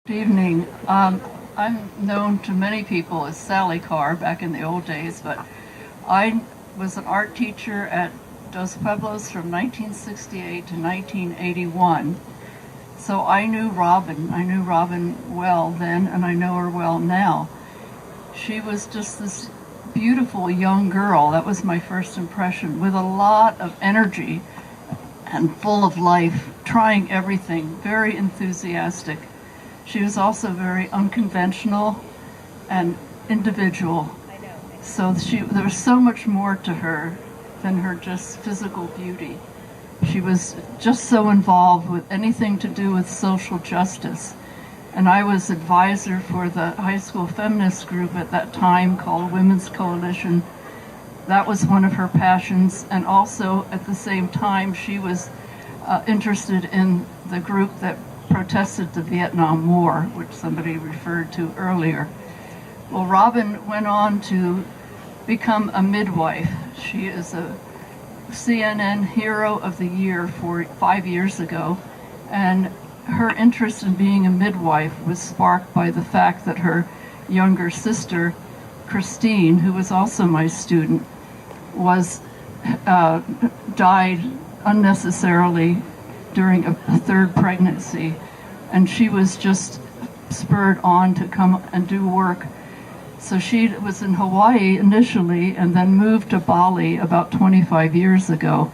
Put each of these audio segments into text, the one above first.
Good evening. I'm known to many people as Sally Carr back in the old days, but I was an art teacher at Dos Pueblos from 1968 to 1981. So I knew Robin. I knew Robin well then, and I know her well now. She was just this beautiful young girl. That was my first impression, with a lot of energy and full of life, trying everything, very enthusiastic. She was also very unconventional and individual. So there was so much more to her than her just physical beauty. She was just so involved with anything to do with social justice. And I was advisor for the high school feminist group at that time called Women's Coalition. That was one of her passions. And also at the same time, she was interested in the group that protested the Vietnam War, which somebody referred to earlier. Well, Robin went on to become a midwife. She is a CNN Hero of the Year 5 years ago, and her interest in being a midwife was sparked by the fact that her younger sister, Christine, who was also my student, died unnecessarily during a third pregnancy, and she was just spurred on to come and do work. So she was in Hawaii initially and then moved to Bali about 25 years ago.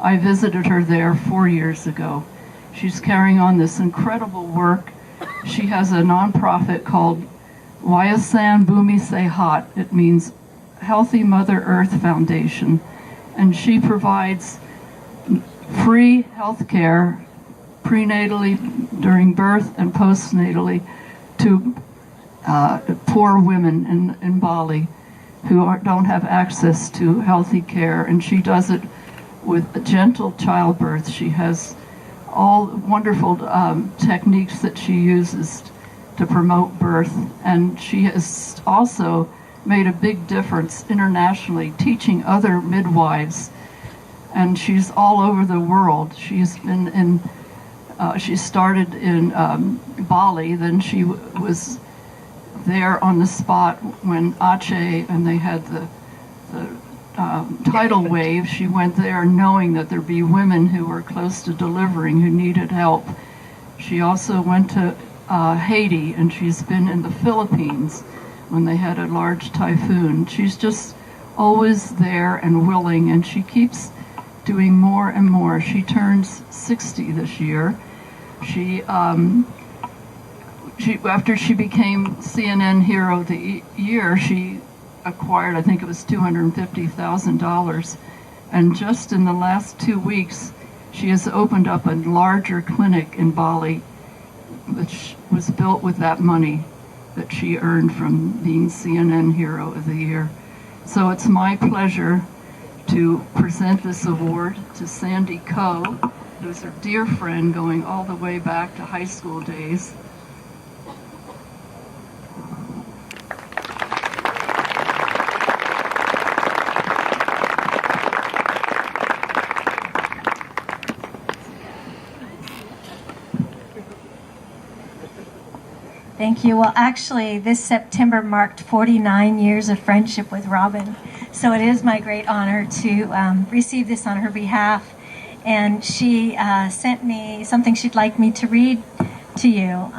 I visited her there 4 years ago. She's carrying on this incredible work. She has a nonprofit called Yayasan Bumi Sehat. It means Healthy Mother Earth Foundation, and she provides free health care prenatally, during birth, and postnatally to poor women in Bali who don't have access to healthy care. And she does it with a gentle childbirth. She has all wonderful techniques that she uses to promote birth. And she has also made a big difference internationally, teaching other midwives. And she's all over the world. She's been in, she started in Bali, then she was there on the spot when Aceh, and they had the tidal wave. She went there knowing that there'd be women who were close to delivering who needed help. She also went to Haiti, and she's been in the Philippines when they had a large typhoon. She's just always there and willing, and she keeps doing more and more. She turns 60 this year. She after she became CNN Hero of the Year, she acquired, I think it was $250,000. And just in the last 2 weeks, she has opened up a larger clinic in Bali, which was built with that money that she earned from being CNN Hero of the Year. So it's my pleasure to present this award to Sandy Coe, who's a dear friend going all the way back to high school days. Thank you. Well, actually, this September marked 49 years of friendship with Robin. So it is my great honor to receive this on her behalf. And she sent me something she'd like me to read to you.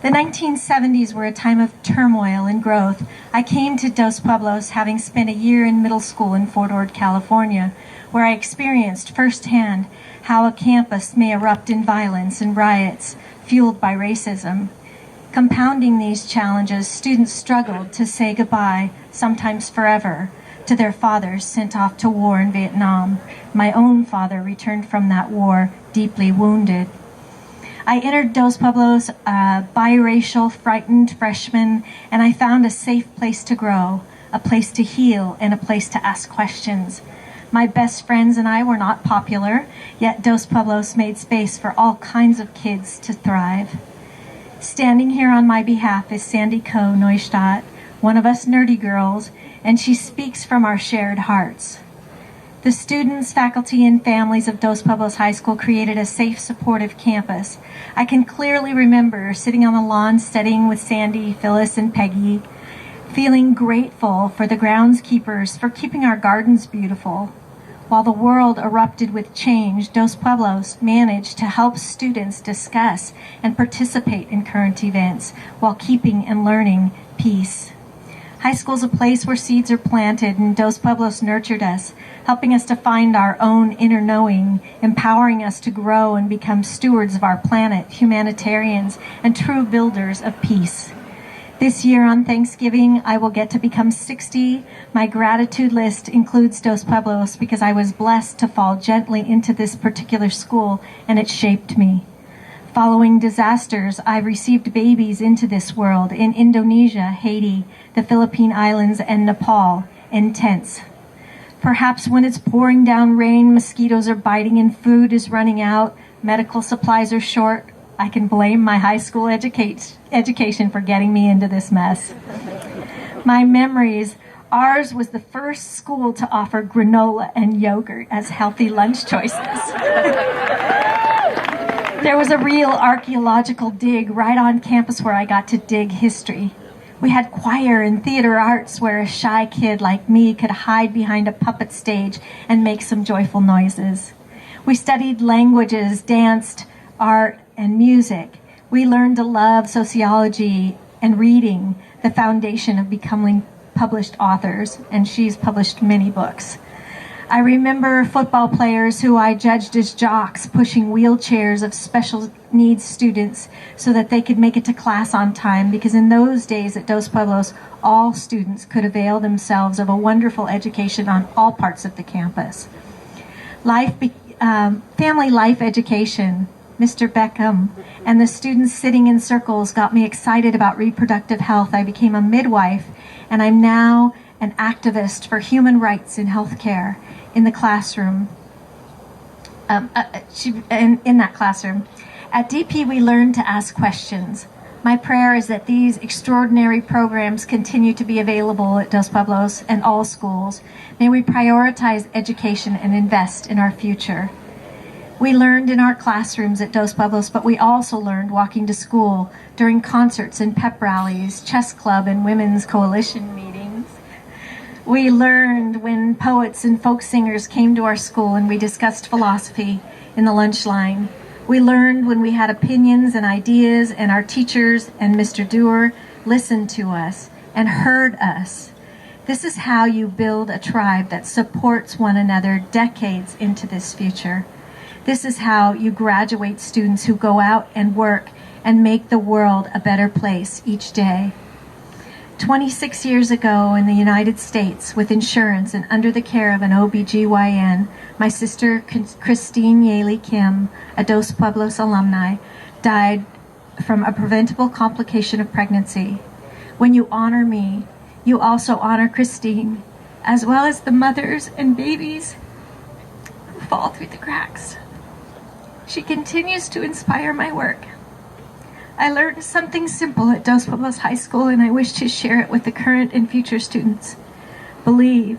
The 1970s were a time of turmoil and growth. I came to Dos Pueblos having spent a year in middle school in Fort Ord, California, where I experienced firsthand how a campus may erupt in violence and riots fueled by racism. Compounding these challenges, students struggled to say goodbye, sometimes forever, to their fathers sent off to war in Vietnam. My own father returned from that war deeply wounded. I entered Dos Pueblos a biracial, frightened freshman, and I found a safe place to grow, a place to heal, and a place to ask questions. My best friends and I were not popular, yet Dos Pueblos made space for all kinds of kids to thrive. Standing here on my behalf is Sandy Coe Neustadt, one of us nerdy girls, and she speaks from our shared hearts. The students, faculty, and families of Dos Pueblos High School created a safe, supportive campus. I can clearly remember sitting on the lawn studying with Sandy, Phyllis, and Peggy, feeling grateful for the groundskeepers for keeping our gardens beautiful. While the world erupted with change, Dos Pueblos managed to help students discuss and participate in current events while keeping and learning peace. High school is a place where seeds are planted, and Dos Pueblos nurtured us, helping us to find our own inner knowing, empowering us to grow and become stewards of our planet, humanitarians, and true builders of peace. This year on Thanksgiving, I will get to become 60. My gratitude list includes Dos Pueblos because I was blessed to fall gently into this particular school, and it shaped me. Following disasters, I've received babies into this world in Indonesia, Haiti, the Philippine Islands, and Nepal, in tents. Perhaps when it's pouring down rain, mosquitoes are biting, and food is running out, medical supplies are short, I can blame my high school education for getting me into this mess. My memories, ours was the first school to offer granola and yogurt as healthy lunch choices. There was a real archaeological dig right on campus where I got to dig history. We had choir and theater arts where a shy kid like me could hide behind a puppet stage and make some joyful noises. We studied languages, danced, art, and music. We learned to love sociology and reading, the foundation of becoming published authors, and she's published many books. I remember football players who I judged as jocks pushing wheelchairs of special needs students so that they could make it to class on time, because in those days at Dos Pueblos, all students could avail themselves of a wonderful education on all parts of the campus. Family life education, Mr. Beckham, and the students sitting in circles got me excited about reproductive health. I became a midwife, and I'm now an activist for human rights in healthcare in the classroom. In that classroom. At DP, we learned to ask questions. My prayer is that these extraordinary programs continue to be available at Dos Pueblos and all schools. May we prioritize education and invest in our future. We learned in our classrooms at Dos Pueblos, but we also learned walking to school, during concerts and pep rallies, chess club and women's coalition meetings. We learned when poets and folk singers came to our school and we discussed philosophy in the lunch line. We learned when we had opinions and ideas, and our teachers and Mr. Dewar listened to us and heard us. This is how you build a tribe that supports one another decades into this future. This is how you graduate students who go out and work and make the world a better place each day. 26 years ago in the United States, with insurance and under the care of an OBGYN, my sister Christine Yaley Kim, a Dos Pueblos alumni, died from a preventable complication of pregnancy. When you honor me, you also honor Christine, as well as the mothers and babies who fall through the cracks. She continues to inspire my work. I learned something simple at Dos Pueblos High School, and I wish to share it with the current and future students. Believe,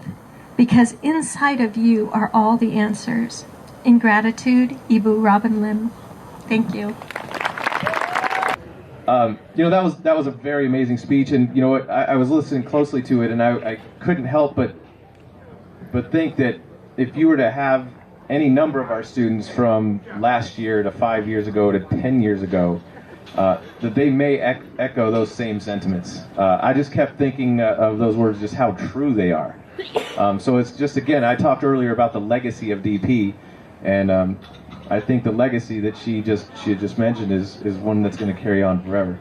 because inside of you are all the answers. In gratitude, Ibu Robin Lim. Thank you. That was a very amazing speech, and I was listening closely to it, and I couldn't help but think that if you were to have any number of our students from last year to 5 years ago to 10 years ago, that they may echo those same sentiments. I just kept thinking of those words, just how true they are. So it's just, again, I talked earlier about the legacy of DP, and I think the legacy that she just mentioned is one that's going to carry on forever.